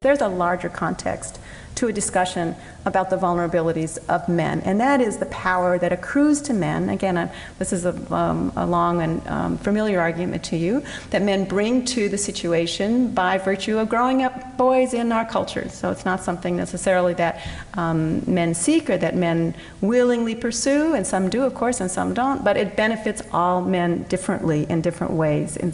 there's a larger context to a discussion about the vulnerabilities of men, and that is the power that accrues to men. Again, this is a long and familiar argument to you, that men bring to the situation by virtue of growing up boys in our culture. So it's not something necessarily that men seek or that men willingly pursue, and some do, of course, and some don't, but it benefits all men differently in different ways in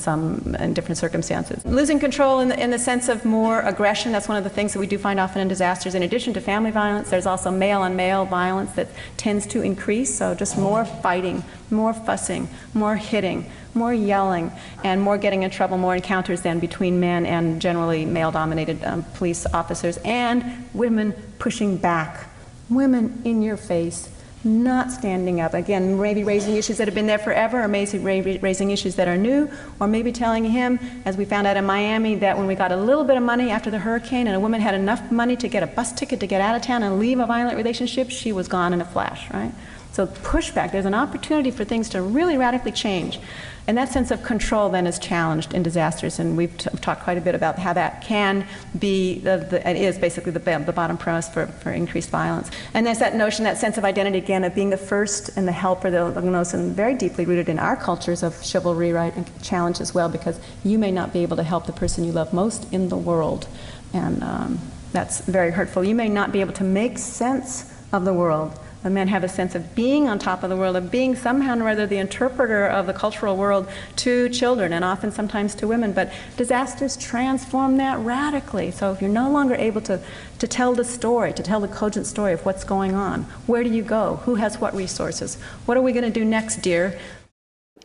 different circumstances. Losing control in the sense of more aggression, that's one of the things that we do find often in disasters. In addition to family violence, there's also male-on-male violence that tends to increase, so just more fighting, more fussing, more hitting, more yelling, and more getting in trouble, more encounters then between men and generally male-dominated police officers, and women pushing back, women in your face, not standing up. Again, maybe raising issues that have been there forever, or maybe raising issues that are new, or maybe telling him, as we found out in Miami, that when we got a little bit of money after the hurricane and a woman had enough money to get a bus ticket to get out of town and leave a violent relationship, she was gone in a flash, right? So pushback, there's an opportunity for things to really radically change. And that sense of control then is challenged in disasters, and we've talked quite a bit about how that can be, it is basically the bottom premise for increased violence. And there's that notion, that sense of identity again, of being the first and the helper, the notion very deeply rooted in our cultures of chivalry, right, and challenge as well, because you may not be able to help the person you love most in the world. And that's very hurtful. You may not be able to make sense of the world. The men have a sense of being on top of the world, of being somehow or other the interpreter of the cultural world to children, and often sometimes to women. But disasters transform that radically. So if you're no longer able to tell the story, to tell the cogent story of what's going on, where do you go? Who has what resources? What are we going to do next, dear?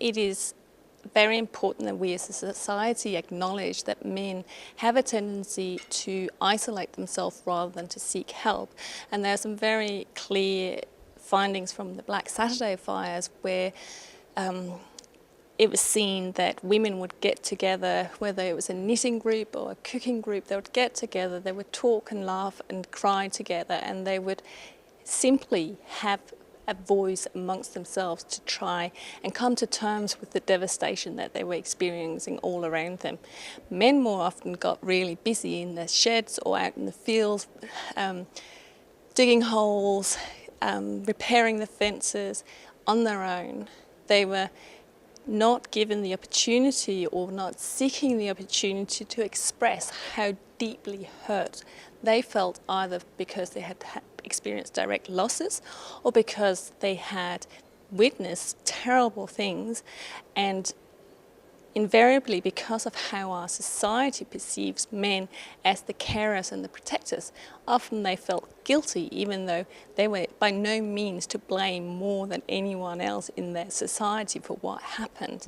It is very important that we as a society acknowledge that men have a tendency to isolate themselves rather than to seek help. And there are some very clear findings from the Black Saturday fires where it was seen that women would get together, whether it was a knitting group or a cooking group, they would get together, they would talk and laugh and cry together, and they would simply have a voice amongst themselves to try and come to terms with the devastation that they were experiencing all around them. Men more often got really busy in the sheds or out in the fields, digging holes, repairing the fences on their own. They were not given the opportunity or not seeking the opportunity to express how deeply hurt they felt, either because they had experienced direct losses or because they had witnessed terrible things. And invariably, because of how our society perceives men as the carers and the protectors, often they felt guilty, even though they were by no means to blame more than anyone else in their society for what happened.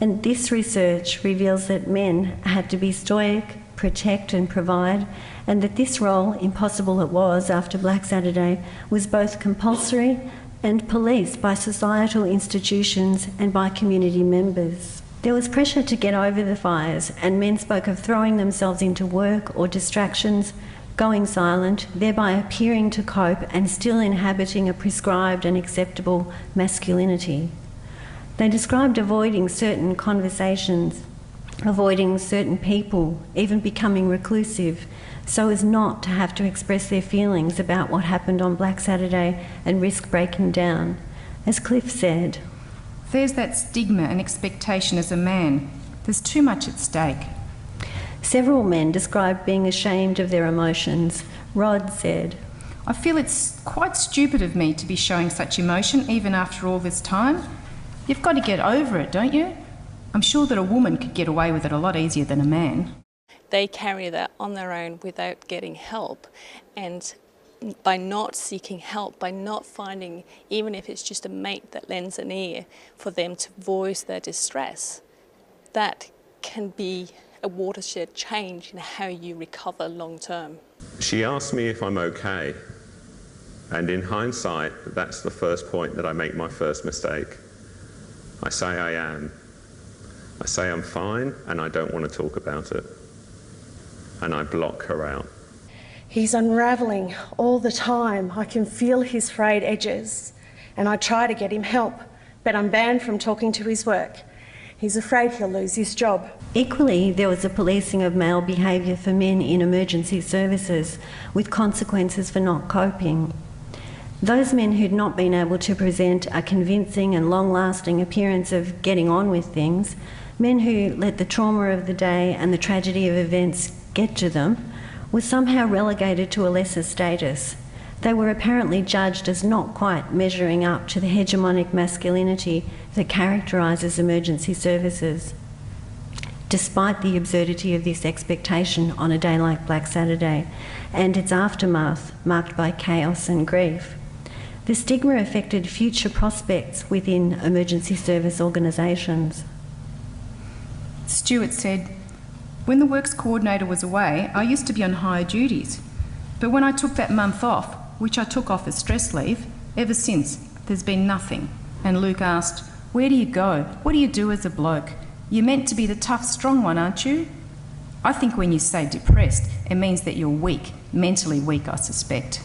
And this research reveals that men had to be stoic, protect and provide, and that this role, impossible it was after Black Saturday, was both compulsory and policed by societal institutions and by community members. There was pressure to get over the fires, and men spoke of throwing themselves into work or distractions, going silent, thereby appearing to cope and still inhabiting a prescribed and acceptable masculinity. They described avoiding certain conversations, avoiding certain people, even becoming reclusive, so as not to have to express their feelings about what happened on Black Saturday and risk breaking down. As Cliff said, "There's that stigma and expectation as a man. There's too much at stake." Several men described being ashamed of their emotions. Rod said, "I feel it's quite stupid of me to be showing such emotion even after all this time. You've got to get over it, don't you? I'm sure that a woman could get away with it a lot easier than a man." They carry that on their own without getting help, and by not seeking help, by not finding, even if it's just a mate that lends an ear for them to voice their distress, that can be a watershed change in how you recover long term. She asked me if I'm okay, and in hindsight, that's the first point that I make my first mistake. I say I am. I say I'm fine and I don't want to talk about it. And I block her out. He's unravelling all the time. I can feel his frayed edges, and I try to get him help, but I'm banned from talking to his work. He's afraid he'll lose his job. Equally, there was a policing of male behaviour for men in emergency services, with consequences for not coping. Those men who'd not been able to present a convincing and long-lasting appearance of getting on with things, men who let the trauma of the day and the tragedy of events get to them, were somehow relegated to a lesser status. They were apparently judged as not quite measuring up to the hegemonic masculinity that characterises emergency services. Despite the absurdity of this expectation on a day like Black Saturday and its aftermath marked by chaos and grief, the stigma affected future prospects within emergency service organisations. Stuart said, "When the works coordinator was away, I used to be on higher duties. But when I took that month off, which I took off as stress leave, ever since, there's been nothing." And Luke asked, "Where do you go? What do you do as a bloke? You're meant to be the tough, strong one, aren't you?" I think when you say depressed, it means that you're weak, mentally weak, I suspect.